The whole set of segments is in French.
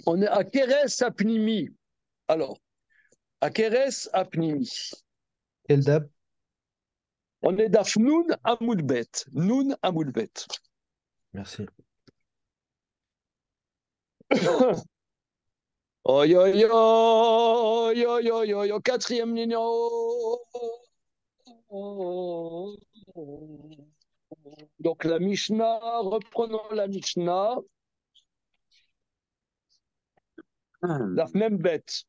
On est à Keres Apnimi. Alors, à Keres Apnimi. Quel dab? On est d'Af Nun Amoudbet. Nun Amoudbet. Merci. Oi, oi, oi, oi, oi, oi, quatrième ligne. Donc la Mishnah, reprenons la Mishnah. La même bête.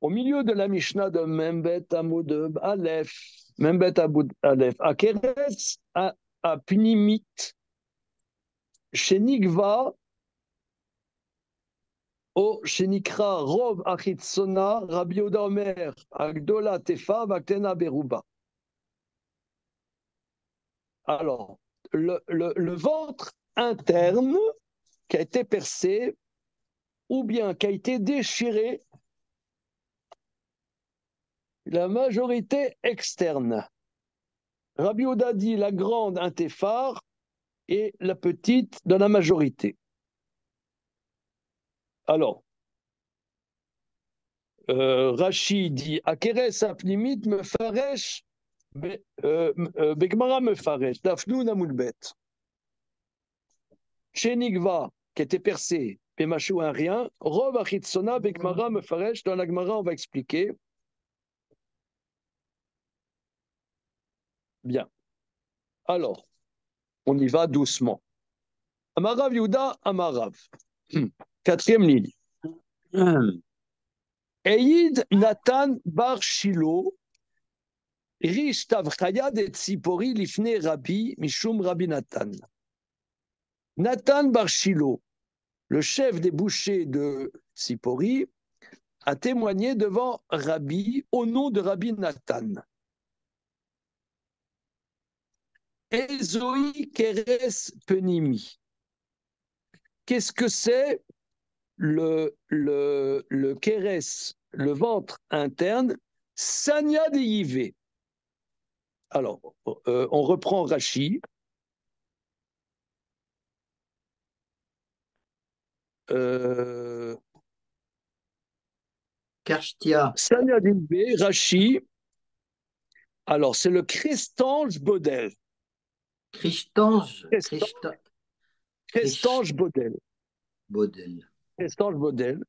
Au milieu de la Mishnah de Membet Amoud Aleph, Membet Amoud Aleph, à Keres, à Pnimit, chez Nigva, au Shenikra Rov Achitsona, Rabbi Oda Omer, Agdola Tefa, Vaktena Beruba. Alors, le ventre interne qui a été percé ou bien qui a été déchiré, la majorité externe. Rabbi Oda dit la grande un téphar et la petite dans la majorité. Alors, Rashi dit Akeres apnimit me faresh Begmara me faresh Dafnu namulbet. Chenigva, qui était percé, Pemachou un rien, Rov Achitsona Begmara me faresh. Dans la Gemara, on va expliquer. Bien. Alors, on y va doucement. Amarav Yuda, Amarav. Quatrième ligne. Eid Nathan Bar Shilo, Rish Tavchaya de Tzipori Lifne Rabbi, Mishum Rabbi Nathan. Nathan Bar Shilo, le chef des bouchers de Tzipori, a témoigné devant Rabbi au nom de Rabbi Nathan. Ezoi Keres Penimi. Qu'est-ce que c'est le Keres, le ventre interne, Sanya de Yivé. Alors, on reprend Rashi. Karshtia. Sanya de Yivé, Rashi. Alors, c'est le Christange Bodel. Christange. Christange Bodel. Baudel. Christange Bodel.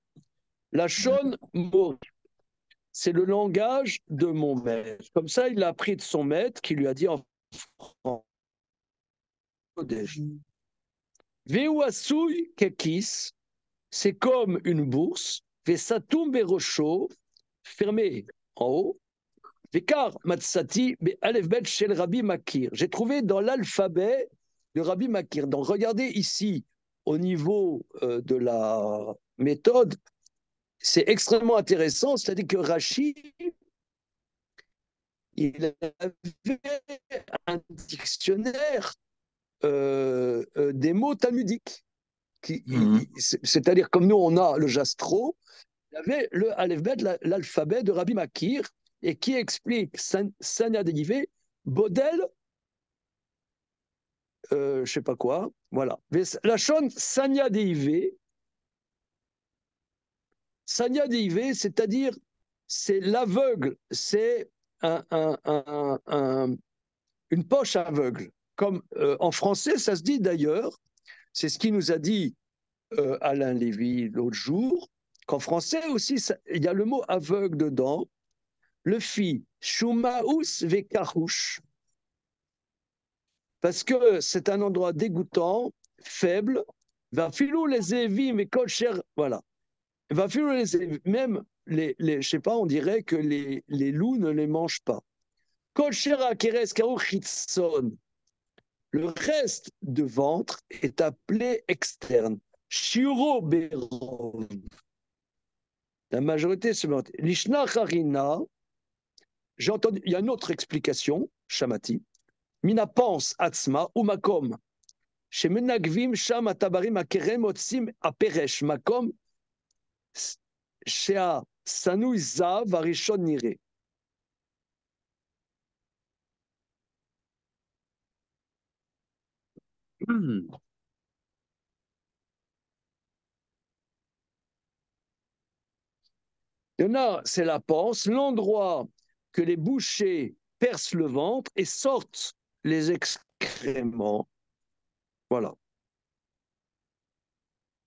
La Shon Mori. C'est le langage de mon maître. Comme ça, il l'a appris de son maître qui lui a dit en français. Veu Asui Kekis, c'est comme une bourse. Vesatum Berocho, fermé en haut. Vekar Matsati, Aleph Bet Shel Rabbi Makir. J'ai trouvé dans l'alphabet de Rabbi Makir. Donc, regardez ici, au niveau de la méthode, c'est extrêmement intéressant. C'est-à-dire que Rashi, il avait un dictionnaire des mots talmudiques. C'est-à-dire, comme nous, on a le Jastro, il y avait le Aleph-Bet, l'alphabet de Rabbi Makir, et qui explique Sanya dérivé, Bodel, je ne sais pas quoi, voilà. La chaîne Sanya dérivé, c'est-à-dire, c'est l'aveugle, c'est une poche aveugle. Comme en français, ça se dit d'ailleurs, c'est ce qui nous a dit Alain Lévy l'autre jour, qu'en français aussi, il y a le mot aveugle dedans. Le fi, Shumaus Vekarouche, parce que c'est un endroit dégoûtant, faible. Va filou les évim mais kolcher, voilà. Va filou les évim, même je sais pas, on dirait que les loups ne les mangent pas. Kolcher akeres kaouchitson. Le reste de ventre est appelé externe. Shiro berov. La majorité se met. Lishna harina. J'ai entendu, il y a une autre explication, Shamati. Mina pense atzma ou makom. Chez Menagvim, Sham, Atabarim, Akerem, Otsim, Aperesh, Makom, Shea, Sanou, Zav, Arishon, Nire. Il y en a, c'est la panse, l'endroit que les bouchées percent le ventre et sortent les excréments. Voilà.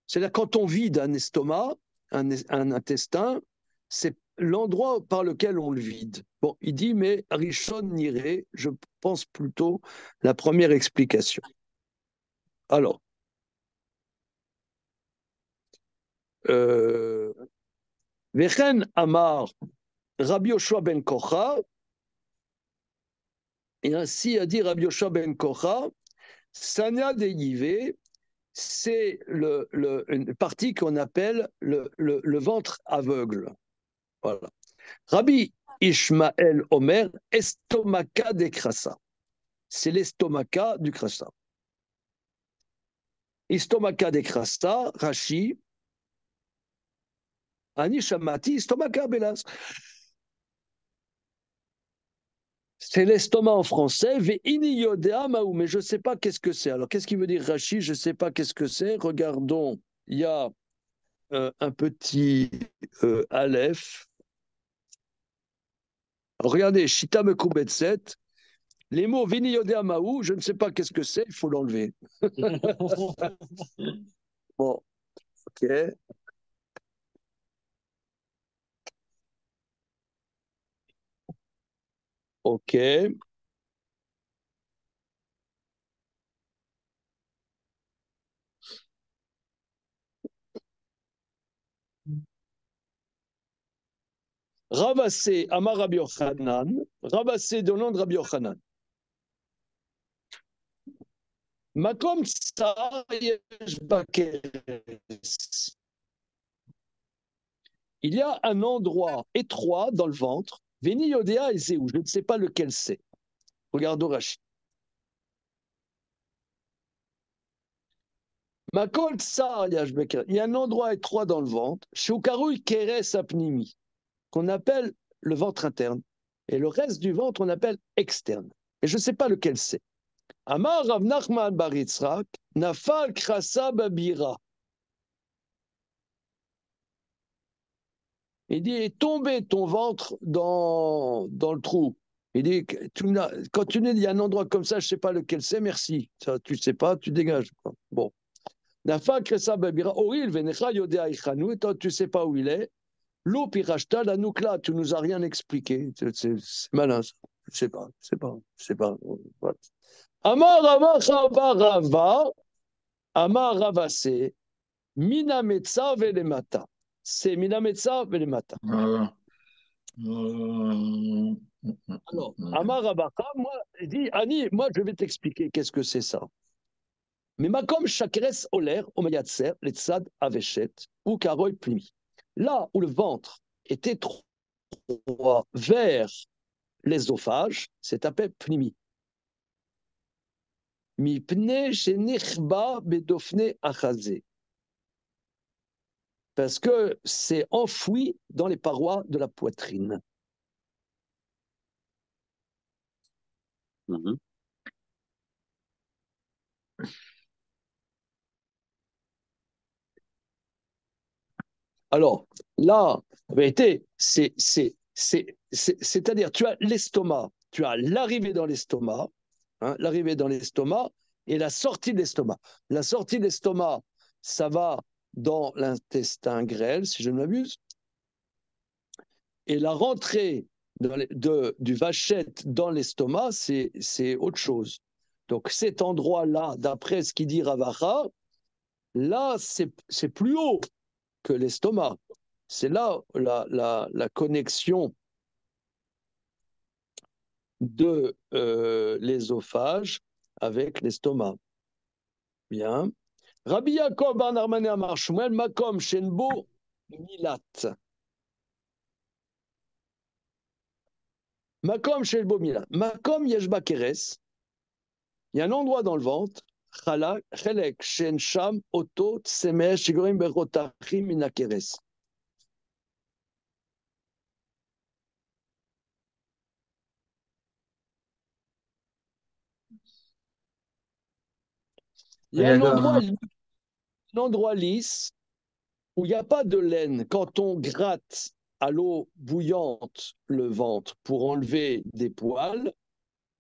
C'est-à-dire quand on vide un estomac, un intestin, c'est l'endroit par lequel on le vide. Bon, il dit, mais Rishon n'irait, je pense plutôt la première explication. Alors, Vechen Amar Rabbi Yoshua ben Kocha, et ainsi a dit Rabbi Yoshua ben Kocha, Sanya de Yivé, c'est une partie qu'on appelle le ventre aveugle. Voilà. Rabbi Ishmael Omer, estomaca des crassa. C'est l'estomaca du crassa. Estomaca des crassa, Rashi, Ani Shamati, estomaca belas. C'est l'estomac en français, mais je ne sais pas qu'est-ce que c'est. Alors, qu'est-ce qu'il veut dire Rashi? Je ne sais pas qu'est-ce que c'est. Regardons, il y a un petit Aleph. Regardez, Shita Mekubetset, les mots Vini Yodea Maou, je ne sais pas qu'est-ce que c'est, il faut l'enlever. Bon, ok. Ok. Ravassé Amar Rabbi Yochanan, Ravassé de nom de Rabbi Yochanan. Makom Tsar Yesh Bakeres. Il y a un endroit étroit dans le ventre, Veni Yodea et Zéou, je ne sais pas lequel c'est. Regarde Rashi. Makol Tsar Yesh Bakeres. Il y a un endroit étroit dans le ventre, Shukaru Keres Apnimi, qu'on appelle le ventre interne. Et le reste du ventre, on appelle externe. Et je ne sais pas lequel c'est. Amar Rav Nachman bar Yitzhak, Nafal Krasa Babira. Il dit, est tombé ton ventre dans le trou. Il dit, quand tu dis, il y a un endroit comme ça, je ne sais pas lequel c'est, merci. Ça, tu ne sais pas, tu dégages. Bon. Nafal Krasa Babira, Oril Venecha Yodea Ichanu, et toi, tu ne sais pas où il est. L'eau pirachta, la noukla, tu nous as rien expliqué. C'est malin, ça. Je sais pas, je sais pas, je sais pas. Voilà. Amar Rava Chava Rava, Amar Ravase, Mina Metza Velemata. C'est Mina Metza Velemata. Voilà. Alors, Amar Rabaka, moi, il dit, Annie, moi, je vais t'expliquer qu'est-ce que c'est ça. Mais Makom Shakeres Oler, Omayatser, Letzad Aveshet, ou Karoy Plimi. Là où le ventre est étroit vers l'œsophage, c'est appelé Plimi. Mipne Shenichba Bedofne Achazé. Parce que c'est enfoui dans les parois de la poitrine. Mm-hmm. Alors, là, en vérité, c'est-à-dire, tu as l'estomac, tu as l'arrivée dans l'estomac, hein, l'arrivée dans l'estomac et la sortie de l'estomac. La sortie de l'estomac, ça va dans l'intestin grêle, si je ne m'abuse, et la rentrée du vachette dans l'estomac, c'est autre chose. Donc cet endroit-là, d'après ce qu'il dit Ravacha, là, c'est plus haut que l'estomac. C'est là la connexion de l'ésophage avec l'estomac. Bien. Rabbi Yaakov bar Narmane Amar Shmuel, Makom Shenbo Milat. Makom Shenbo Milat. Makom Yeshba Keres. Il y a un endroit dans le ventre. Chelek Shen Sham Oto Tsemer Shigorim Berotachim Minakeres. Il y a un endroit lisse où il n'y a pas de laine. Quand on gratte à l'eau bouillante le ventre pour enlever des poils,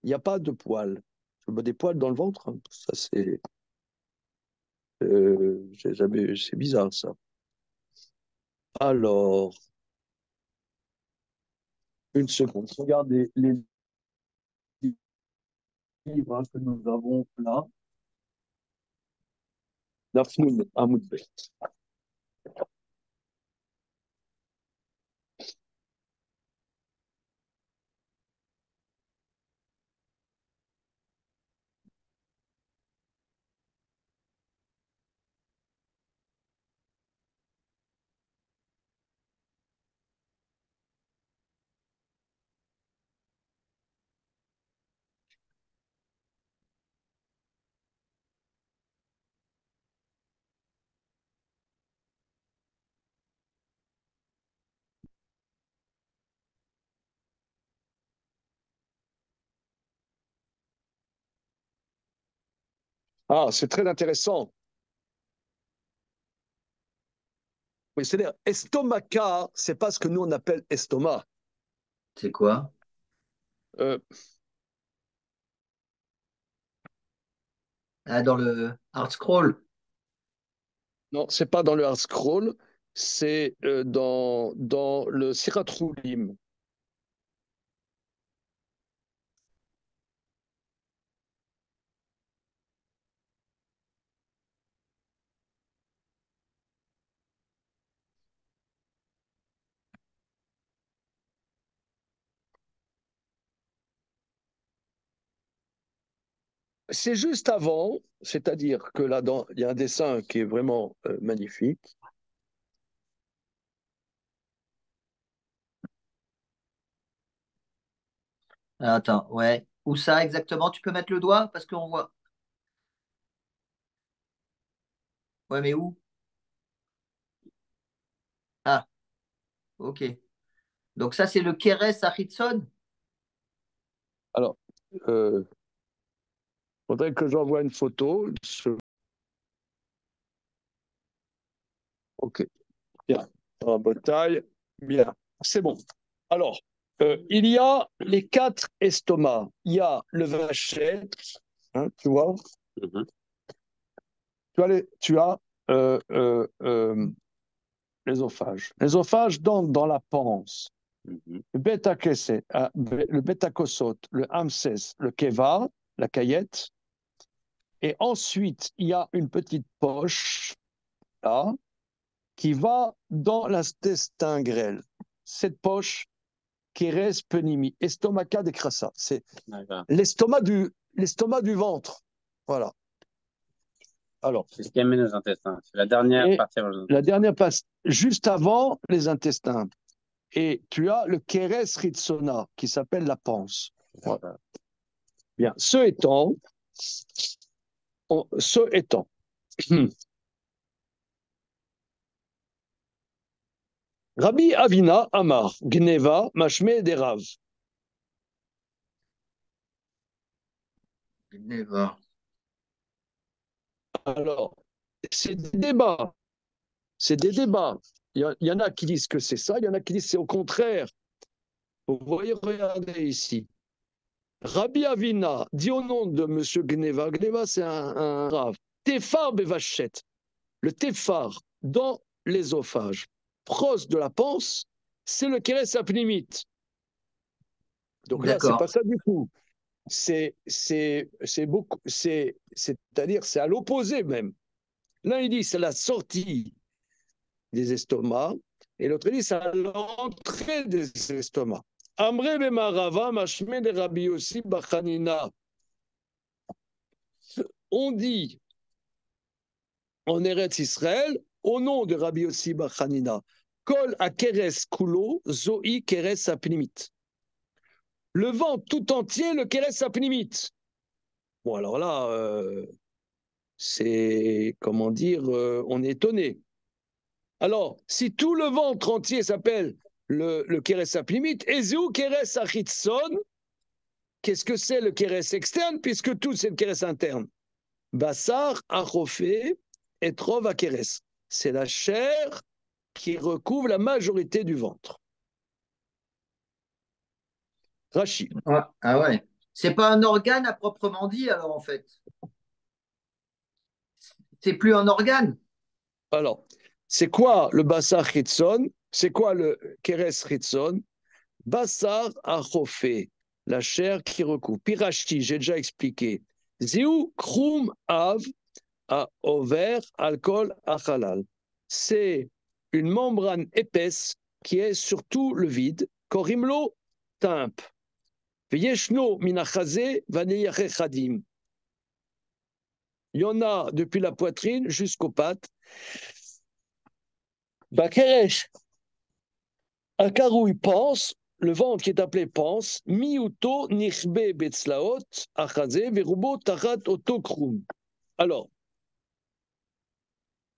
il n'y a pas de poils. Des poils dans le ventre, hein. Ça c'est c'est bizarre ça. Alors, une seconde. Regardez les livres, hein, que nous avons là. Nafmoun Hamoudbet. Ah, c'est très intéressant. Oui, c'est-à-dire, estomaca, c'est pas ce que nous on appelle estomac. C'est quoi? Euh, Ah, dans le Hard Scroll. non, c'est pas dans le Hard Scroll, c'est dans le Sirat Roulim. C'est juste avant, c'est-à-dire que là, il y a un dessin qui est vraiment magnifique. Ah, attends, ouais. Où ça exactement? Tu peux mettre le doigt parce qu'on voit. Ouais, mais où? Ah, ok. Donc ça, c'est le Keres Achitson? Alors, il faudrait que j'envoie une photo. Ok, bien. En bonne taille, bien. C'est bon. Alors, il y a les 4 estomacs. Il y a le vachette, hein, tu vois. Mhm. Tu as l'ésophage. L'ésophage dans la panse. Mhm. Le bêta-kosot, le hamsès, le keva, la caillette. Et ensuite, il y a une petite poche, là, qui va dans l'intestin grêle. Cette poche, Keres penimi, estomaca de crassa. C'est l'estomac du ventre. Voilà. Alors, c'est ce qui amène aux intestins. C'est la dernière partie avant les intestins. La dernière passe juste avant les intestins. Et tu as le Keres ritsona, qui s'appelle la panse. Voilà. Bien. Ce étant, Rabbi Avina Amar, Gneva, Mashme Derav. Gneva. Alors, c'est des débats. C'est des débats. Il y en a qui disent que c'est ça, il y en a qui disent que c'est au contraire. Vous voyez, regardez ici. Rabbi Avina dit au nom de M. Gneva, Gneva c'est un rave, Tefar Bevachet, le Tefar dans l'ésophage, proche de la panse, c'est le Keres apnimite. Donc là, c'est pas ça du tout. C'est-à-dire, c'est à l'opposé même. L'un, il dit, c'est la sortie des estomacs, et l'autre dit, c'est à l'entrée des estomacs. Amre bemarava mashme de Rabbi Yossi Bachanina. On dit en Eretz Israël, au nom de Rabbi Yossi Bachanina, Kol akeres kulo zoi keres apnimit. Le vent tout entier, le keres apnimit. Bon, alors là, c'est, comment dire, on est étonné. Alors, si tout le ventre entier s'appelle le keres apnimit, ezeu keres achitson, qu'est-ce que c'est le keres externe, puisque tout c'est le keres interne? Bassar achofé et trov akeres. C'est la chair qui recouvre la majorité du ventre. Rachi. Ouais. Ah ouais. C'est pas un organe à proprement dit, alors en fait. C'est plus un organe. Alors, c'est quoi le Bassar Chitzon? C'est quoi le Keres Chitzon? Bassar achofé, la chair qui recouvre. Pirashti, j'ai déjà expliqué. Ziu krum av à ovaire, alcool, achalal. C'est une membrane épaisse qui est sur tout le vide. Korimlo, timpe. Veyeshno minachazé, vaneyachechadim. Il y en a depuis la poitrine jusqu'aux pattes. Bakeresh, akaroui pense, le ventre qui est appelé pense, miuto nichbe betzlaot, achazé, verubo tachat otokrum. Alors,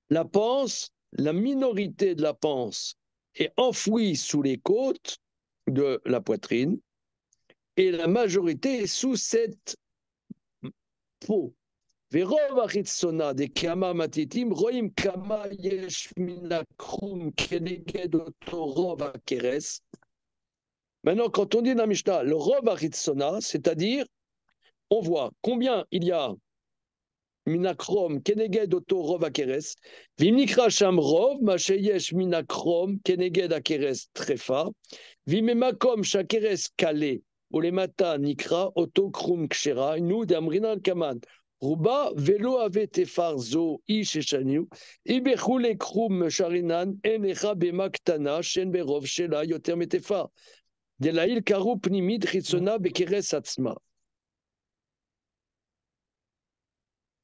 la panse, la minorité de la panse est enfouie sous les côtes de la poitrine et la majorité est sous cette peau. ורוב החיצונה דכמה מטיטים רואים כמה יש מן הקרום כנגד אותו רוב הכרס. Maintenant, quand on dit dans la Mishnah, le rov hachitzona, c'est-à-dire, on voit combien il y a minakrom keneged oto rov akeres, vimnikra sham rov, ma sheyesh minakrom keneged akeres trefa, vimemakom shakeres kale, ulemata nikra oto krum kshera, nous d'amrinan kaman. Ruba velo ave tefar zo ish eshaniu, ibechule krum sharinan enecha bemaktana shen berov shela yoter metefar. Delail karu pnimid chitzona bekeres atzma.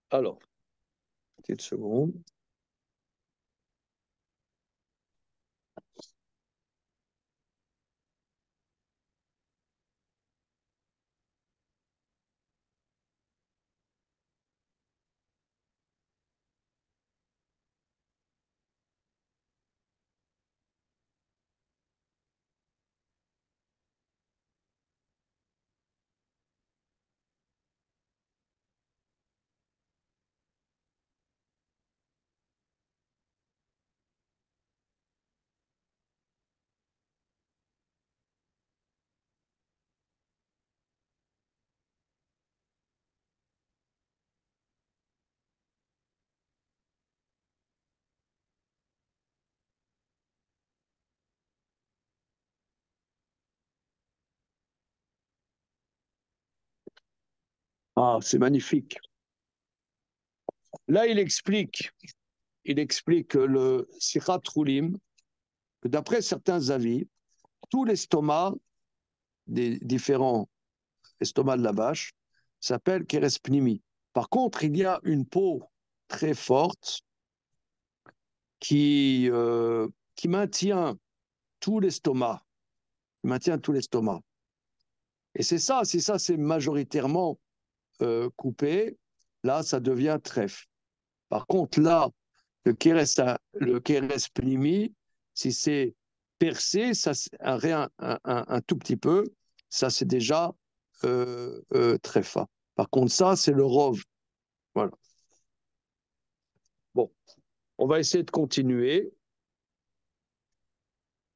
Alors, petite seconde. Ah, c'est magnifique. Là, il explique le Sirat Roulim, que d'après certains avis, tout l'estomac des différents estomacs de la vache s'appelle Keres Pnimi. Par contre, il y a une peau très forte qui maintient tout l'estomac. Et c'est ça, si ça c'est majoritairement coupé, là, ça devient trèfle. Par contre, là, le keres plimi, si c'est percé, ça, un tout petit peu, ça c'est déjà tréfa. Par contre, ça, c'est le rov. Voilà. Bon, on va essayer de continuer.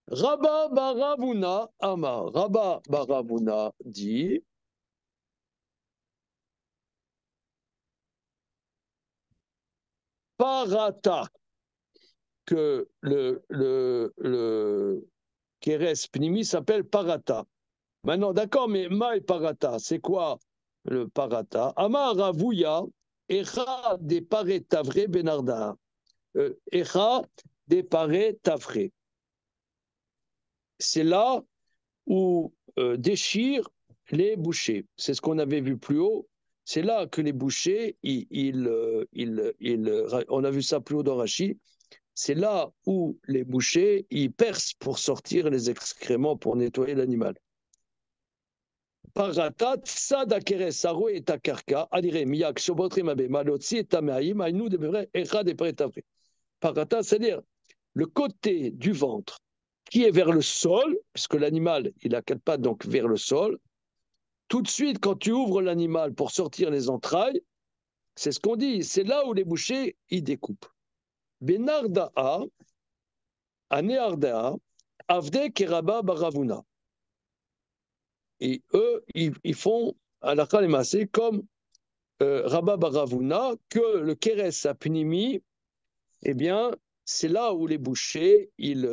Rabba Baravuna Amar. Rabba Baravuna dit Parata, que le Keres Pnimi s'appelle Parata. Maintenant, d'accord, mais Maï Parata, c'est quoi le Parata? Amar Ravouya, Echa Depare Tavre Benarda. Echa Depare Tavre. C'est là où déchirent les bouchers. C'est ce qu'on avait vu plus haut. C'est là que les bouchers, on a vu ça plus haut dans Rachi, c'est là où les bouchers, ils percent pour sortir les excréments, pour nettoyer l'animal. Paratat, sada keres, saro et takarka, adire, miyak, shobotrim abe, malotsi et tameaim, aïnou de bevre, echa de prétavre. Paratat, c'est-à-dire le côté du ventre qui est vers le sol, puisque l'animal, il a 4 pattes, donc vers le sol. Tout de suite, quand tu ouvres l'animal pour sortir les entrailles, C'est ce qu'on dit. C'est là où les bouchers, ils découpent. Benarda'a, Anearda'a, Avde Keraba Baravuna. Et eux, ils font à la Khalemassé comme Rabba Baravuna, que le Keres Apnimi, eh bien, c'est là où les bouchers, ils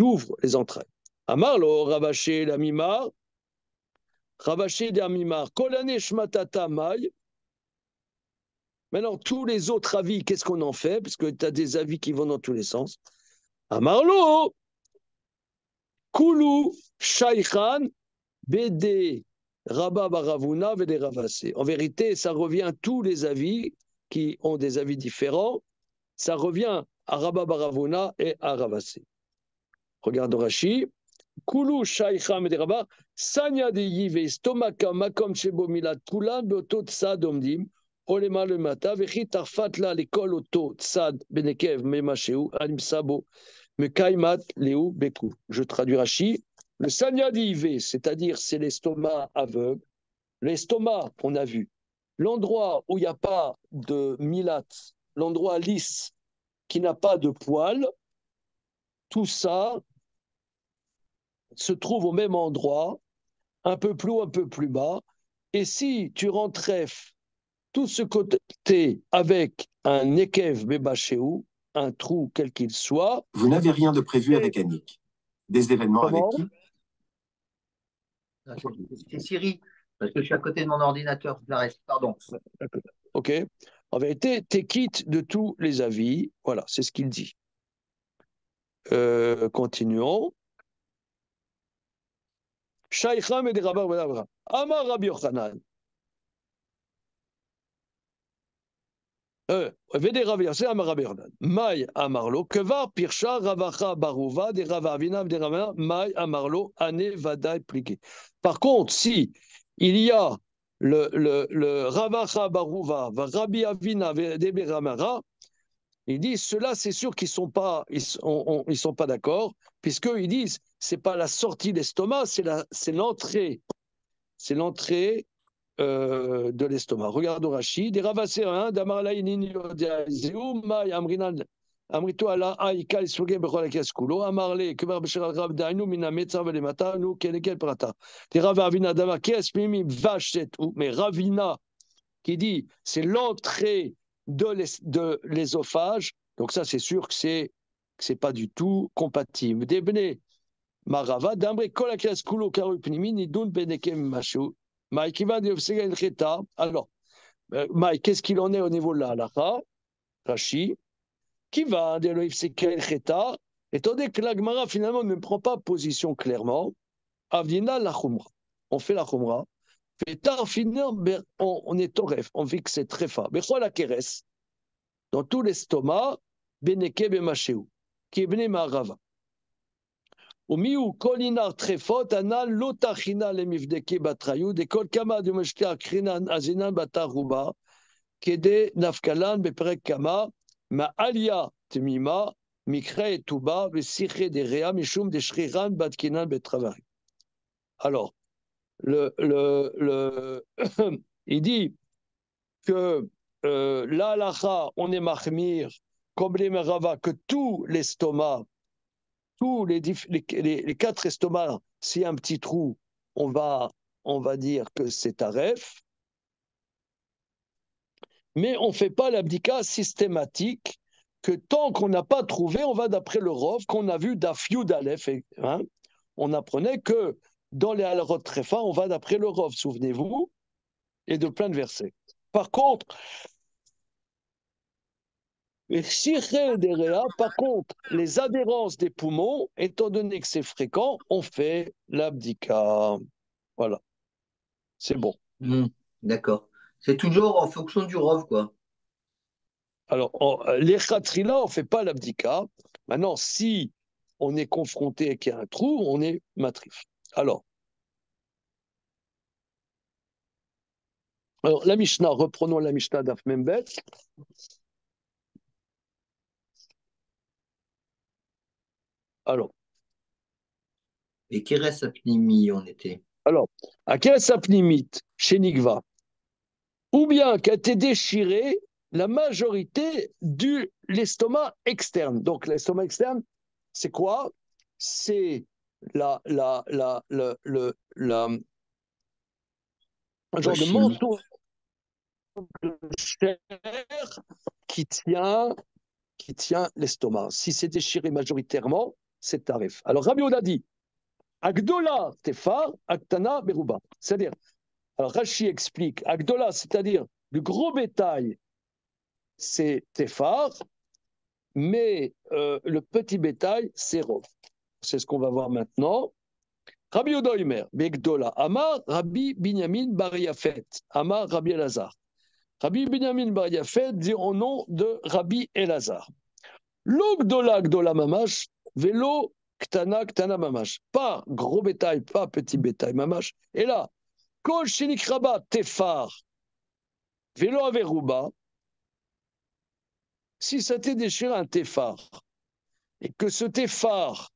ouvrent les entrailles. Amarlo, Ravaché Lamimar, Ravaché Damimar, Kolane Shmatata Maï. Maintenant, tous les autres avis, qu'est-ce qu'on en fait? Parce que tu as des avis qui vont dans tous les sens. Amarlo, Kulu, Shaykhan, Bede, Rabba Baravuna, Vede Ravassé. En vérité, ça revient à tous les avis qui ont des avis différents. Ça revient à Rabba Baravuna et à Ravassé. Regarde Rashi. Kulu Shaykhan, Bede Rabba, Sanya de Yive, Stomaka, Makom Shebo Milat, Kulan, Beotot Sadomdim. Olema le mata, vechi tarfat la l'école auto tsad benekev memasheu alim sabo mekaimat leu beku. Je traduis Rashi. Le sanya d'Iv, c'est-à-dire c'est l'estomac aveugle. L'estomac, on a vu. L'endroit où il n'y a pas de milat, l'endroit lisse qui n'a pas de poils, tout ça se trouve au même endroit, un peu plus haut, un peu plus bas. Et si tu rentrais tout ce côté avec un Nekev Bebachéou, un trou quel qu'il soit. Vous n'avez rien de prévu avec Annick? Des événements Comment? avec qui? C'est Siri, parce que je suis à côté de mon ordinateur. Pardon. Ok. En vérité, t'es quitte de tous les avis. Voilà, c'est ce qu'il dit. Continuons. Shaïcham et des Rabba Amar Rabbi Yochanan. Vede Rabbi Yosef Amar Rabbi Yochanan. Maï Amarlo. Kevar Pirsha Ravacha Baruva des Rava Avina des Ravina. Maï Amarlo Ane Vadaï pliqué. Par contre, si il y a le Ravacha Baruva, Rabbi Avina des Beramara, ils disent ceux-là, c'est sûr qu'ils sont pas, ils sont pas d'accord, puisqu'ils disent c'est pas la sortie d'estomac, c'est l'entrée de l'estomac. Regarde Rashi, des Ravasséens, d'Amarlaïnin, Zéouma, Amrinan, Amrito ala Aïka, Suge, Bechol Keskulo, Amarle, Kebar Bechel Rav Dainu, Mina Metza Velemata, nous, Kenekel Prata. Des Ravavina Dama, Kes, Mimi, Vachet, mais Ravina, qui dit c'est l'entrée de l'ésophage, donc ça c'est sûr que c'est pas du tout compatible. Debne Marava, d'Amre Kol Keskulo, Karu Pnimi, Nidun Benekem Machou. Mike, alors, Mike, qu'est-ce qu'il en est au niveau de la halakha? Rashi, qui va de l'Ifseka Cheta, étant donné que la Gemara finalement ne prend pas position clairement, Avdina la Khumra. On fait la Khumra. Et tard, on est au rêve, on vit que c'est très fort. Mais quoi la Keres? Dans tout l'estomac, Beneke Bemasheu, qui est venu Marava. ומיהו כל עינר טרפות, הנ"ל לא תכינה למבדקי בתריות, דכל כמה דמשקע קרינן אזינן בתרובה, כדי נפקלן בפרק כמה, מעליה תמימה, מקרה טובה ושיחי דריה, משום דשכירן בתקינן בתרווי. Alors, il dit que l'alacha, on est mahmir, comme les merava, que tout l'estomac, tous les quatre estomacs, s'il y a un petit trou, on va dire que c'est taref. Mais on ne fait pas l'abdika systématique, que tant qu'on n'a pas trouvé, on va d'après le Rov, qu'on a vu d'Afiud Aleph. Hein, on apprenait que dans les Halachot Trefa, on va d'après le Rov, souvenez-vous, et de plein de versets. Par contre, par contre, les adhérences des poumons, étant donné que c'est fréquent, on fait l'abdika. Voilà. C'est bon. D'accord. C'est toujours en fonction du rov, quoi. Alors, les khatrila, on ne fait pas l'abdika. Maintenant, si on est confronté et qu'il y a un trou, on est matrif. Alors, la Mishnah, reprenons la Mishnah d'Af Membet. Alors. Et Keres Apnimi, on était. Alors, à Keres Apnimit, chez Nigva, ou bien qu'a été déchirée la majorité de l'estomac externe. Donc l'estomac externe, c'est quoi? C'est un genre de manteau de chair qui tient, l'estomac. Si c'est déchiré majoritairement, c'est tarif. Alors Rabbi Oda dit, Agdola tefar, Aktana beruba. C'est-à-dire, alors Rashi explique, Agdola, c'est-à-dire le gros bétail, c'est tefar, mais le petit bétail, c'est rov. C'est ce qu'on va voir maintenant. Rabbi Odoimer, Begdola, Amar, Rabbi Binyamin Bar Yafet, Amar, Rabbi Elazar. Rabbi Binyamin Bar Yafet dit au nom de Rabbi Elazar. Lo Gdola, Gdola Mamash, Velo Ktana, Ktana Mamash. Pas gros bétail, pas petit bétail Mamash. Et là, Kol Shenikraba Tefar, Velo Averuba, si ça t'est déchiré un Tefar, et que ce Tefar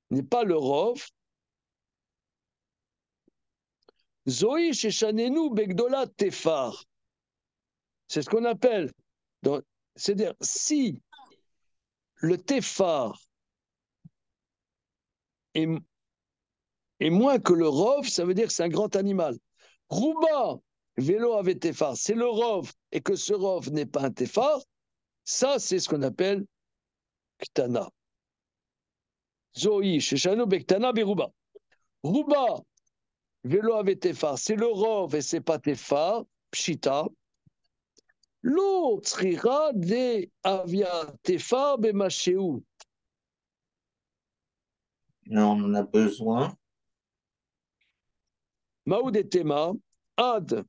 n'est pas le Rov, Zoï Sheshanenu Begdola Tefar. C'est ce qu'on appelle. C'est-à-dire, si le Tefar est moins que le Rov, ça veut dire que c'est un grand animal. Rouba, vélo avec Tefar, c'est le Rov, et que ce Rov n'est pas un Tefar, ça, c'est ce qu'on appelle Ktana. Zoï Sheshanu Bektana Beruba. Rouba, vélo avec Tefar, c'est le Rov et c'est pas Tefar, Pshita. Lo tsrira de avia Tefar bemasheu. Non, on en a besoin. Maoud et Tema, Ad,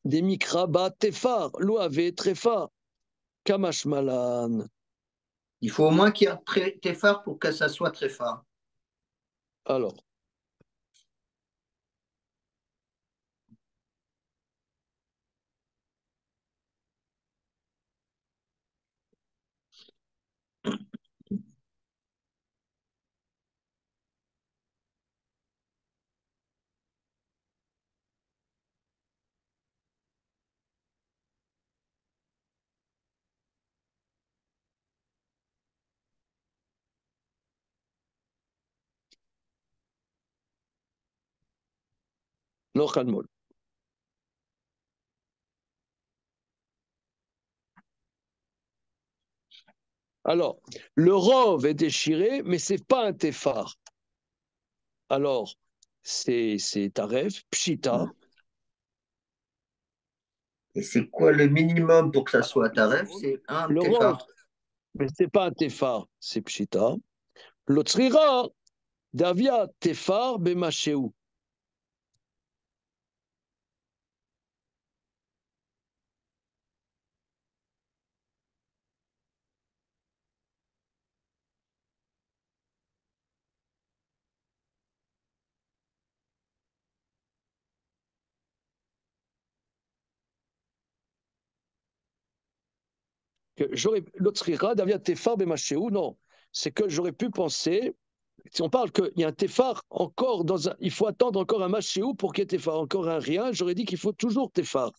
des mikraba Tefar, lo ave Trefar, Kamashmalan. Il faut au moins qu'il y ait un Tefar pour que ça soit très fort. Alors, Nochalmol. Alors, le rov est déchiré, mais c'est pas un tefar. Alors, c'est taref, pshita. Et c'est quoi le minimum pour que ça soit taref? C'est un Le rov, Tefar. mais c'est pas un tefar, c'est pshita. L'otsrira, davia tefar bemasheu. L'otsrira, davia tefar bemasheu, non. C'est que j'aurais pu penser, si on parle qu'il y a un tefar encore dans un. Il faut attendre encore un machéou pour qu'il y ait tefar, encore un rien, j'aurais dit qu'il faut toujours tefar.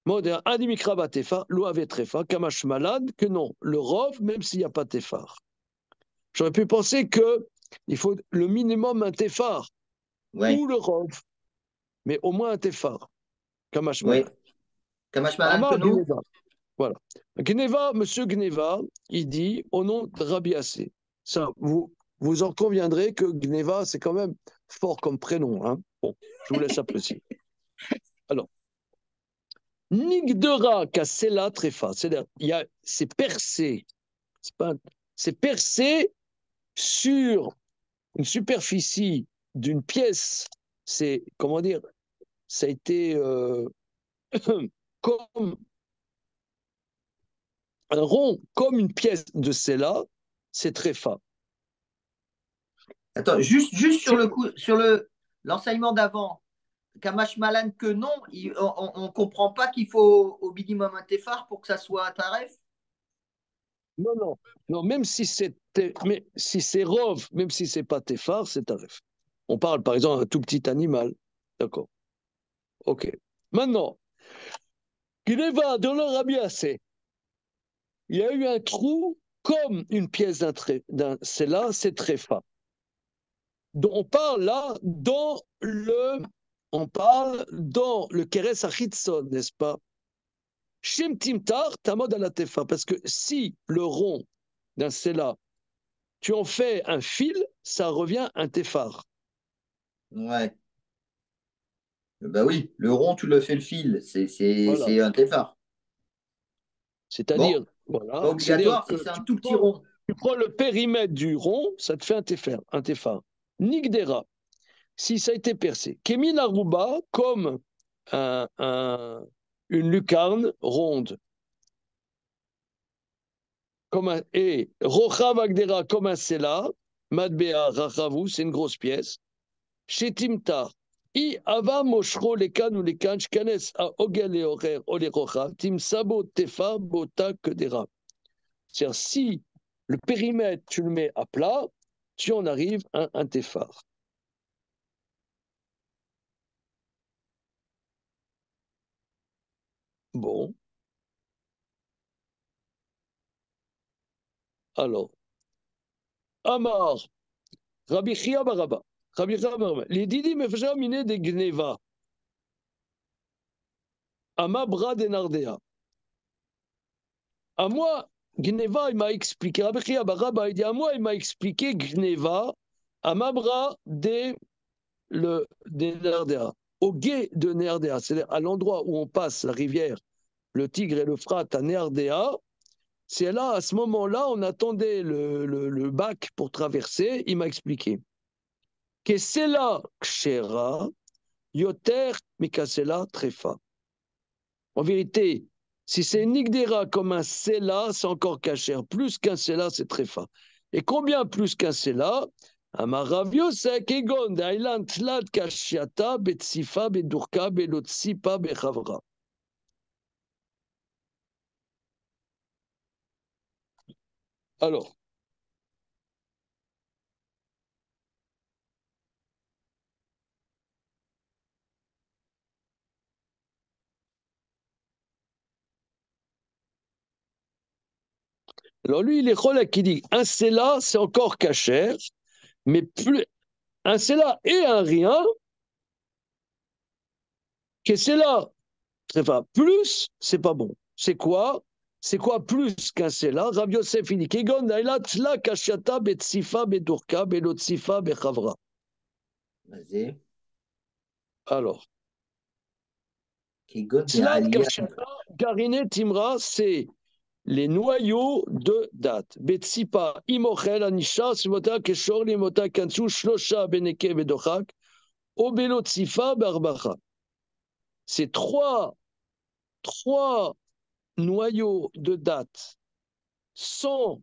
Moderne, Adimikraba tefar, l'ouave tefar, kamash malade, que non, le rov, même s'il n'y a pas tefar. J'aurais pu penser que il faut le minimum un tefar, Oui. ou le rov, mais au moins un tefar, kamash Oui. malade. Kamash Malan que Amar nous? Gneva, voilà. Gneva, monsieur Gneva, il dit au nom de Rabbi Assé. Ça, vous en conviendrez que Gneva, c'est quand même fort comme prénom. Hein. Bon, je vous laisse apprécier. Alors, Nigdera Kassela Trefa, c'est-à-dire, c'est percé, c'est percé sur une superficie d'une pièce. C'est, comment dire, ça a été comme un rond, comme une pièce de celle-là, c'est Trefa. Attends, juste sur le coup, sur l'enseignement d'avant, Kamash Malan que non, on ne comprend pas qu'il faut au minimum un Tefar pour que ça soit taref? Non, non, non, même si c'est Rov, même si c'est pas Tefar, c'est Taref. On parle par exemple d'un tout petit animal, d'accord. Ok. Maintenant, Gneva dans le Rabbi Assé, il y a eu un trou comme une pièce d'un Sela, c'est tréfa. Donc on parle là on parle dans le Keres Achitson, n'est-ce pas? Shem Timtar, Tamod ala Tefa, parce que si le rond d'un Sela, tu en fais un fil, ça revient un Tefar. Ouais. Bah oui, le rond, tu le fais le fil. Voilà. C'est un téphare. C'est-à-dire, Bon, voilà, pas c'est-à-dire obligatoire que si c'est un tout petit rond. tu prends le périmètre du rond, ça te fait un Tefar. Nigdera, si ça a été percé. Kemin Aruba, comme une lucarne ronde. Et Rochav Agdera, comme un Sela, Madbea Rachavu, c'est une grosse pièce. Chez Timtar, I Ava Moshro Lekan ou Lekan, Shkanes a Ogel et Horer, Ole Rochav, Tim Sabo Tefa, Bota Kedera. C'est-à-dire, si le périmètre, tu le mets à plat, tu en arrives à un Tefar. Bon. Alors, Amar, Rabbi Chia Baraba, Rabbi Chia Baraba, les Didi Mefja Mine de Gneva, Amabra de Nardea. À moi, Gneva, il m'a expliqué, Rabbi Chia Baraba, il dit à moi, il m'a expliqué Gneva, Amabra de Nardea, au gué de Nardea, c'est-à-dire à l'endroit où on passe la rivière, le Tigre et le Frat à Nardea. C'est là, à ce moment-là, on attendait le bac pour traverser. Il m'a expliqué que c'est là Kshera, Yoter, Mikasela, Trefa. En vérité, si c'est Nigdera comme un Sela, c'est encore Kacher. Plus qu'un Sela, c'est Trefa. Et combien plus qu'un Sela? Amaravio, c'est Kegon, Dailan, Tlat, Kashiata, Betsifa, Bedurka, Belotsipa, Bechavra. Alors, lui, il est relais qui dit un Sela, c'est encore Kacher, mais plus un Sela et un rien, que Sela, enfin, plus, c'est pas bon. C'est quoi? C'est quoi plus qu'un Sela? Rabbi Yosef, il dit Kegon, Daila, Tla, Kashiata, Betsifa, Bedurka, Belotsifa, Bechavra. Vas-y. Alors, Kegon de Tla, Alia. Kashiata, Garine, Timra, c'est les noyaux de date. Betsipa, Imochel, Anisha, Simota, Keshor, Limota, Kansu, Shlosha, Beneke, Bedochak, Obelotsifa, Barbacha. C'est trois noyaux de date sans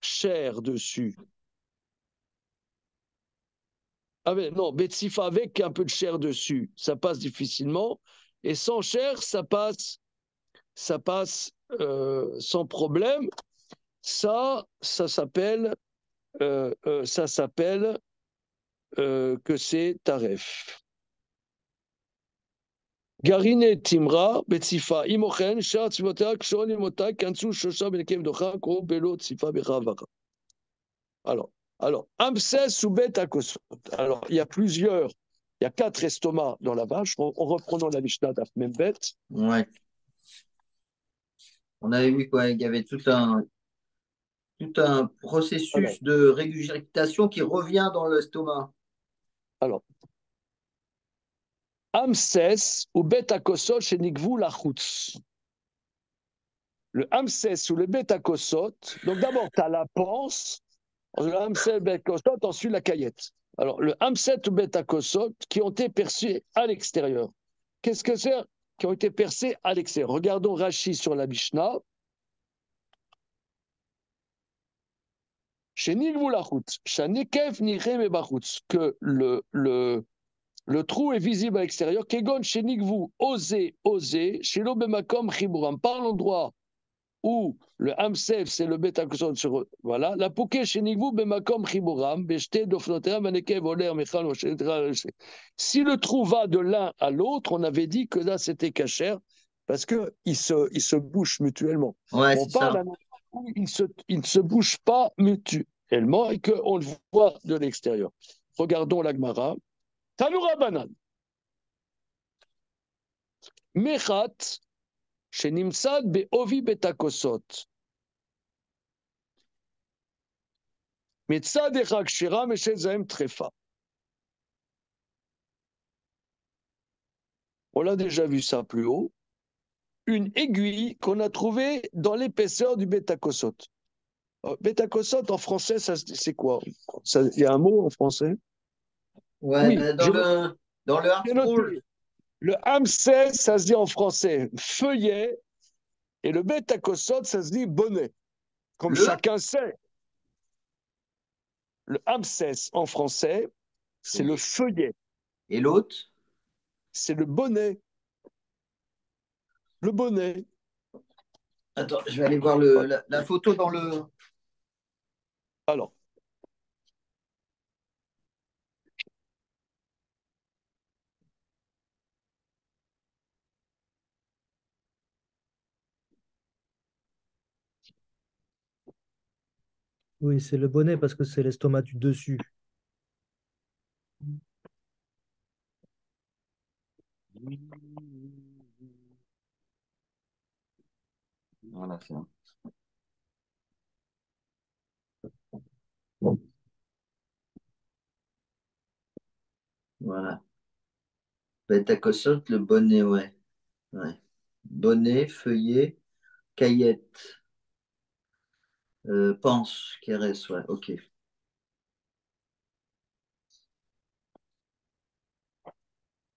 chair dessus. Ah mais non, Betsifa avec un peu de chair dessus, ça passe difficilement. Et sans chair, ça passe sans problème. Ça s'appelle que c'est Taref. Garine Timra, Betsifa, Imochen, Shar Tzivota, Kshon Imota, Kansu, Shosha, Benekev Docha, Ko, Belo, Tsifa, Bechavara. Alors, Amses ou Bet Akosot. Alors, il y a 4 estomacs dans la vache. En reprenant la Mishnah d'Afmembet. Ouais. On avait vu quoi, il y avait tout un processus de régurgitation qui revient dans l'estomac. Alors, Amses ou Bet Akosot chez Nigvou Lachutz. Le Amses ou le Bet Akosot, donc d'abord, tu as la panse, le Amses Bet Akosot, ensuite la caillette. Alors, le Amset ou Bet Akosot qui ont été perçus à l'extérieur. Qu'est-ce que c'est? Qui ont été percés à l'extérieur. Regardons Rashi sur la Mishnah. Chez Nigvou Lachutz, chez Nekef Nirem Bachutz, que le trou est visible à l'extérieur. Kegon chez Nigvou, osé, chez l'Obemakom Chiburam, par l'endroit où le Hamsef, c'est le bêta kosot sur. Voilà. La pouké chez Nigvou, Bemakom Chiburam, Beshte, Dofnotera, Maneke, Voler, Mechal, si le trouva de l'un à l'autre, on avait dit que là, c'était cachère, parce qu'ils se bouchent mutuellement. Ouais, On c'est parle ça. à où ils ne se bougent pas mutuellement et qu'on le voit de l'extérieur. Regardons la Gemara. Tanoura Banan. Mechat, chez Nimsad, Beovi Betakosot. Metzad Echak Shira, Meshet Zahem Trefa. On l'a déjà vu ça plus haut. Une aiguille qu'on a trouvée dans l'épaisseur du Betakosot. Betakosot, en français, c'est quoi? Il y a un mot en français? Ouais, Oui, ben, dans le Hard j'ai Scroll. noté. Le hamsès, ça se dit en français feuillet, et le Betakosot, ça se dit bonnet. Comme Le chacun sait. Le hamsès en français, c'est le feuillet. Et l'autre? C'est le bonnet. Le bonnet. Attends, je vais aller voir la photo dans le. Alors, Oui, c'est le bonnet parce que c'est l'estomac du dessus. Voilà, c'est ça. Voilà. Bêta-cosote, le bonnet, ouais. Ouais. Bonnet, feuillet, caillette, panse, caresse, ouais, ok.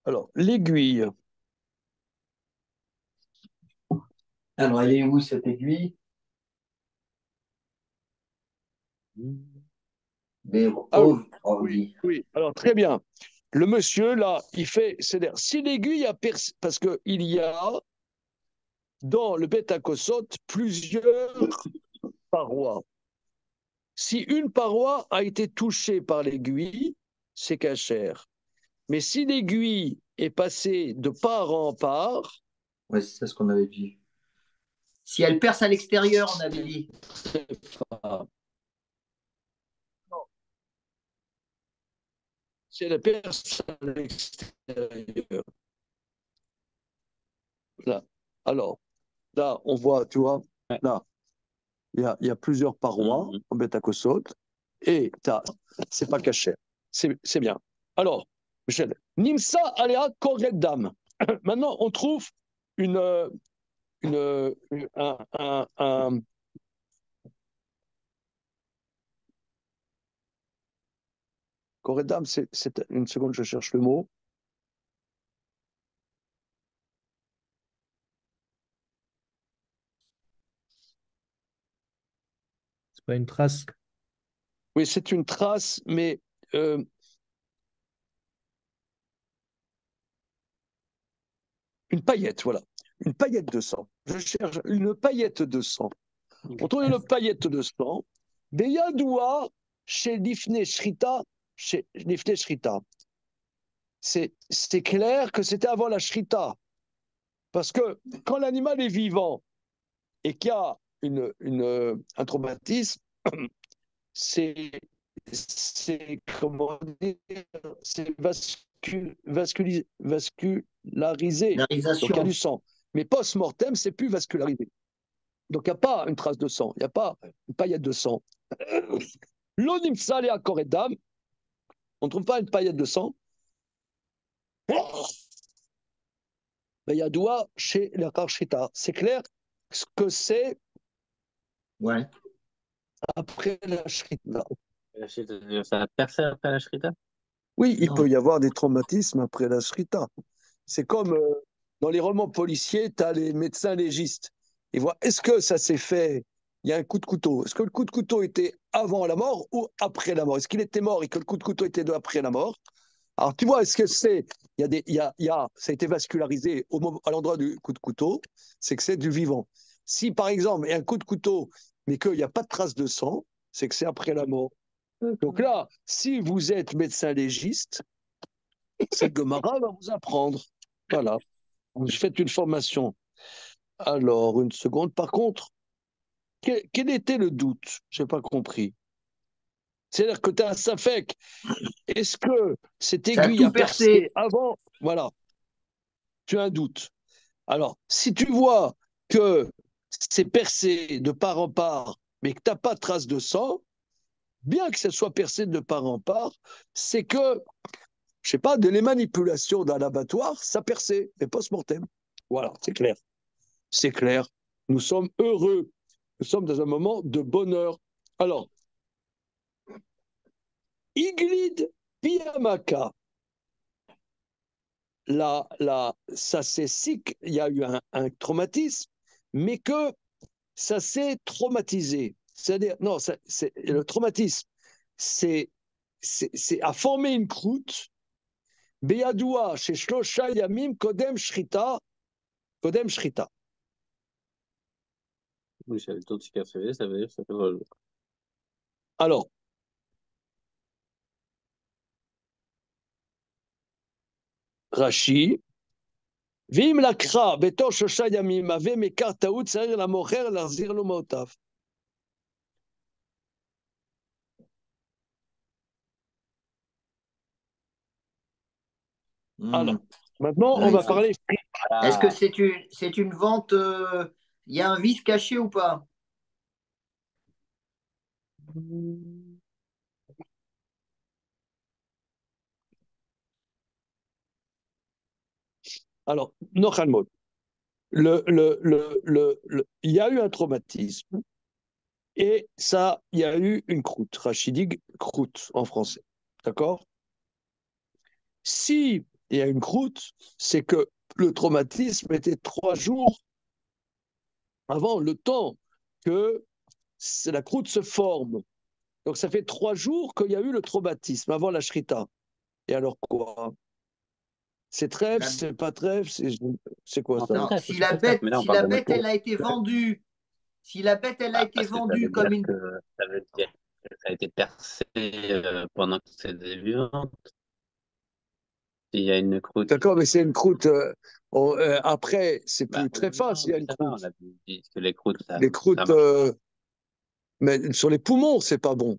alors l'aiguille. Alors, elle est où cette aiguille? Ah oui, Oh, oui, oui. oui. Alors, très bien. Le monsieur, là, il fait. C'est-à-dire, si l'aiguille a percé. Parce qu'il y a dans le Betakosot plusieurs parois. Si une paroi a été touchée par l'aiguille, c'est cachère. Mais si l'aiguille est passée de part en part, Ouais, c'est ça ce qu'on avait dit. Si elle perce à l'extérieur, on avait dit. si elle perce à l'extérieur. Là. Alors, là, on voit, tu vois, Ouais. là, il y a plusieurs parois en Betakosot, et c'est pas caché. C'est bien. Alors, Michel, Nimsa Alea Koredam. Maintenant, on trouve un Koredam, c'est une seconde, je cherche le mot. C'est pas une trace. Oui, c'est une trace, mais une paillette, voilà. Une paillette de sang. Je cherche une paillette de sang. On trouve une paillette de sang. Beyadoua chez Lifne Shrita. Chez Lifne Shrita. C'est clair que c'était avant la Shrita. Parce que quand l'animal est vivant et qu'il y a un traumatisme, c'est comment dire, c'est vascularisé. Donc il y a Polarisation. du sang. Mais post-mortem, c'est plus vascularisé. Donc il n'y a pas une trace de sang, il n'y a pas une paillette de sang. L'onimsal et akoredam, on ne trouve pas une paillette de sang. Mais il y a doigt chez la karshita. C'est clair ce que c'est Ouais. après la shrita. Ça a percé après la shrita? Oui, il Non. peut y avoir des traumatismes après la shrita. C'est comme dans les romans policiers, tu as les médecins légistes. Ils voient, est-ce que ça s'est fait, il y a un coup de couteau, est-ce que le coup de couteau était avant la mort ou après la mort? Est-ce qu'il était mort et que le coup de couteau était après la mort? Alors tu vois, est-ce que c'est, ça a été vascularisé à l'endroit du coup de couteau, c'est que c'est du vivant. Si par exemple, il y a un coup de couteau, mais qu'il n'y a pas de trace de sang, c'est que c'est après la mort. Donc là, si vous êtes médecin légiste, cette Gemara va vous apprendre. Voilà. Vous faites une formation. Alors, une seconde. Par contre, quel était le doute? Je n'ai pas compris. C'est-à-dire que tu as un safek. Est-ce que cette Ça a aiguille tout a percé percé. avant? Voilà. Tu as un doute. Alors, si tu vois que c'est percé de part en part, mais que tu n'as pas de trace de sang, bien que ça soit percé de part en part, c'est que, je sais pas, de les manipulations d'un abattoir, ça percé, mais post-mortem. Voilà, c'est clair. C'est clair. Nous sommes heureux. Nous sommes dans un moment de bonheur. Alors, Iglid Piamaka, ça c'est sick, il y a eu un traumatisme, mais que ça s'est traumatisé. C'est-à-dire, non, le traumatisme, c'est à former une croûte. Beyadoua, chez Shlosha Yamim, Kodem Shrita, Kodem Shrita. Oui, j'avais le temps de cicatriser, ça veut dire que ça fait 3 jours. Alors, Rashi, Vim lakra, betor Shlosha Yamim, ave mekar taout, tzarir la mocher, larzir lo maotav. Alors, maintenant, on va parler. Est-ce que Ah, c'est une vente, il y a un vice caché ou pas? Alors, Nochalmod, il y a eu un traumatisme et ça, il y a eu une croûte, rachidig croûte en français. D'accord? Si il y a une croûte, c'est que le traumatisme était 3 jours avant le temps que la croûte se forme. Donc ça fait 3 jours qu'il y a eu le traumatisme avant la shrita. Et alors quoi? C'est trèfle, La- c'est pas trèfle, c'est quoi non, ça? c'est Non, très, c'est très simple. Mais là, on si parle la de bête, elle notre. a été vendue, si la bête, elle a été Parce que ça vendue veut dire comme une. que ça veut dire que ça a été percé pendant que c'est vivant. S'il y a une croûte, D'accord, mais c'est une croûte. Après, c'est plus très fin non, s'il y a mais une ça va, croûte. on a dit que les croûtes, Les ça croûtes, marche. mais sur les poumons, c'est pas bon.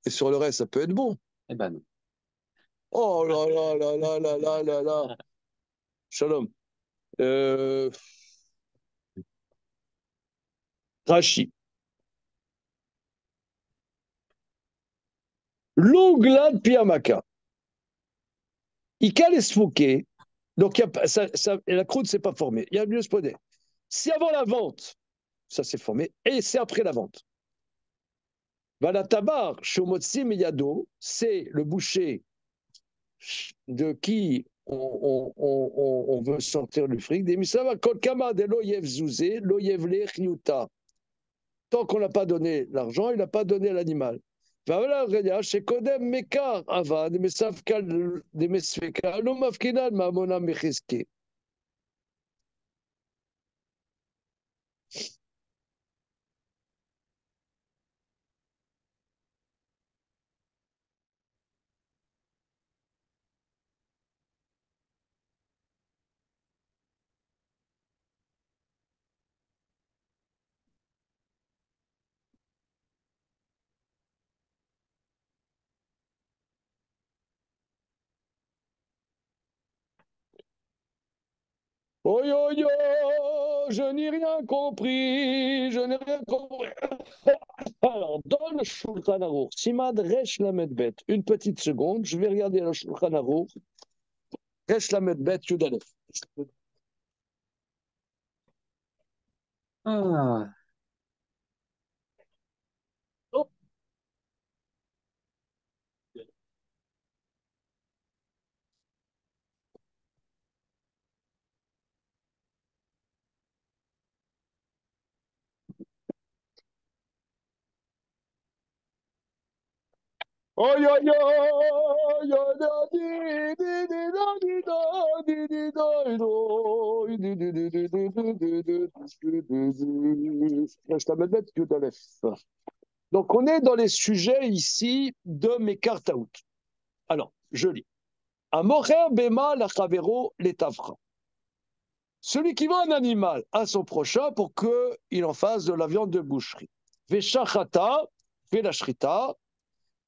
Et sur le reste, ça peut être bon. Eh ben non. Oh là là là là là là là là. Shalom. Euh, Rachi. L'onglade piamaka. Ikal esfouké. Donc, la croûte ne s'est pas formée. Il y a mieux spodé. C'est avant la vente, ça s'est formé, et c'est après la vente. Voilà, tabar, shomotsi miyado, c'est le boucher de qui on veut sortir le fric. Des misava kol kama de l'oyev zouzé, l'oyev le chniuta. Tant qu'on n'a pas donné l'argent, il n'a pas donné l'animal. Voilà, chez Kodem Mekar Avad, Mesafkal, de Mesfeka, Lomafkinal, Mamona Mechiske. Oh yo yo, je n'ai rien compris, je n'ai rien compris. Alors, dans le Shulchan Aruch, Simad Resh Lamed Bet, une petite seconde, je vais regarder le Shulchan Aruch, Resh Lamed Bet, Yudalef. Ah, Oh yo yo, yo da di di di da di da di di da do Donc, on est dans les sujets ici de Mekartaout. Alors, je lis. Amorer bema lachavero letavra. Celui qui vend un animal à son prochain pour qu'il en fasse de la viande de boucherie. Veshachata, velachrita,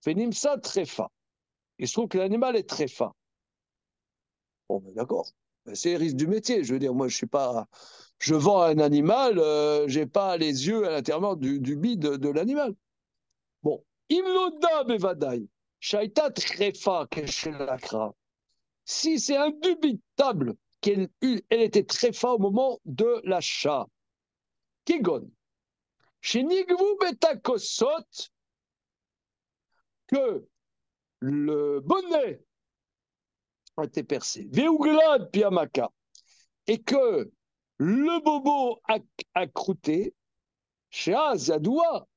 venimsa trefa. Il se trouve que l'animal est trefa. Bon, ben d'accord. C'est le risque du métier. Je veux dire, moi, je suis pas. Je vends un animal, j'ai pas les yeux à l'intérieur du bide de l'animal. Bon. Imloda bevadai. Shaita trefa keshelakra. Si c'est indubitable qu'elle était trefa au moment de l'achat. Kigon. Chez Nigvu betakosot, que le bonnet a été percé. Veuglad piamaka. Et que le bobo a croûté, chez Azadoua,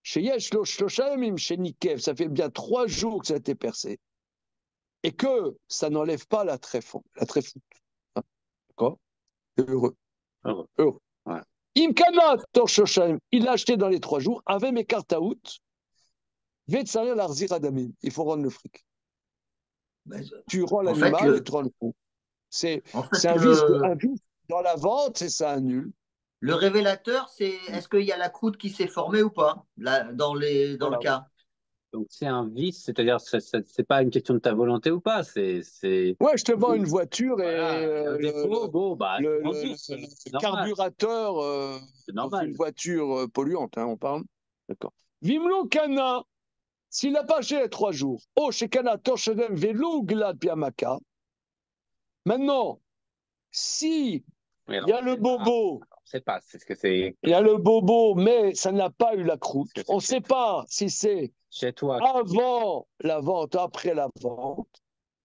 chez Yeshlo Shloshaemim, chez Nikev, ça fait bien 3 jours que ça a été percé. Et que ça n'enlève pas la tréfoute. D'accord? Heureux. Heureux. Ouais. Imkana Torshoshaim, il l'a acheté dans les 3 jours, avec mes cartes à out, Vetsaria Larzir Adamim, il faut rendre le fric. Tu rends l'animal et tu rends le coup. C'est un vice dans la vente, et ça annule. Le révélateur, c'est est-ce qu'il y a la croûte qui s'est formée ou pas là, dans le cas. Donc c'est un vice, c'est-à-dire c'est pas une question de ta volonté ou pas. Ouais, je te vends une voiture et le carburateur, c'est une voiture polluante, on parle. D'accord. Vimlo Kana, s'il n'a pas acheté les 3 jours, chez Kana Torshedem Velo Glad Piamaka. Maintenant, si il y a le bobo. On ne sait pas, c'est ce que c'est. Il y a le bobo, mais ça n'a pas eu la croûte. On ne sait pas si c'est chez toi avant la vente, après la vente.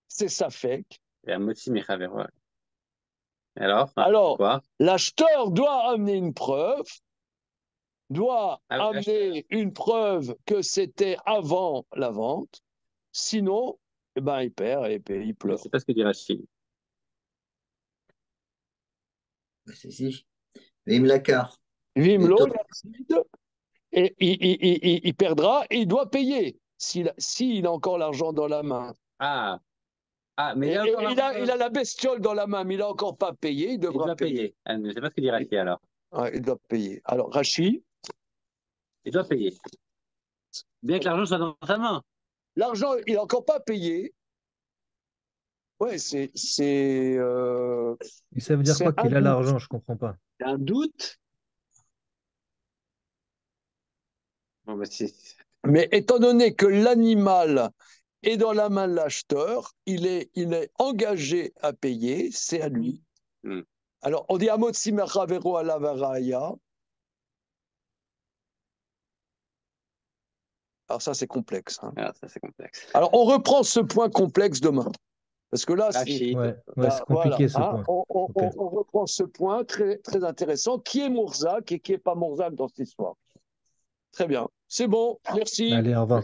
C'est ça fait. Alors quoi l'acheteur doit amener une preuve, une preuve que c'était avant la vente. Sinon, il perd et il pleure. C'est pas ce que dit Rachid. C'est si. Vimlakar. Vimlo, et il perdra et il doit payer s'il a encore l'argent dans la main. Mais il a la bestiole dans la main, mais il n'a encore pas payé, il devra payer. Je ne sais pas ce que dit Rachid alors. Il doit payer. Alors, Rachid. Il doit payer. Bien que l'argent soit dans sa main. L'argent, il n'a encore pas payé. Ouais, c'est. Et ça veut dire quoi qu'il a l'argent? Je ne comprends pas. C'est un doute. Mais étant donné que l'animal est dans la main de l'acheteur, il est engagé à payer, c'est à lui. Alors, on dit Amot Simecha Vero Alavaraya. Alors, ça, c'est complexe. Alors, on reprend ce point complexe demain. Parce que là, c'est compliqué ce point. On reprend ce point très, très intéressant. Qui est Mourzak et qui n'est pas Mourzak dans cette histoire? Très bien. C'est bon. Merci. Allez, au revoir.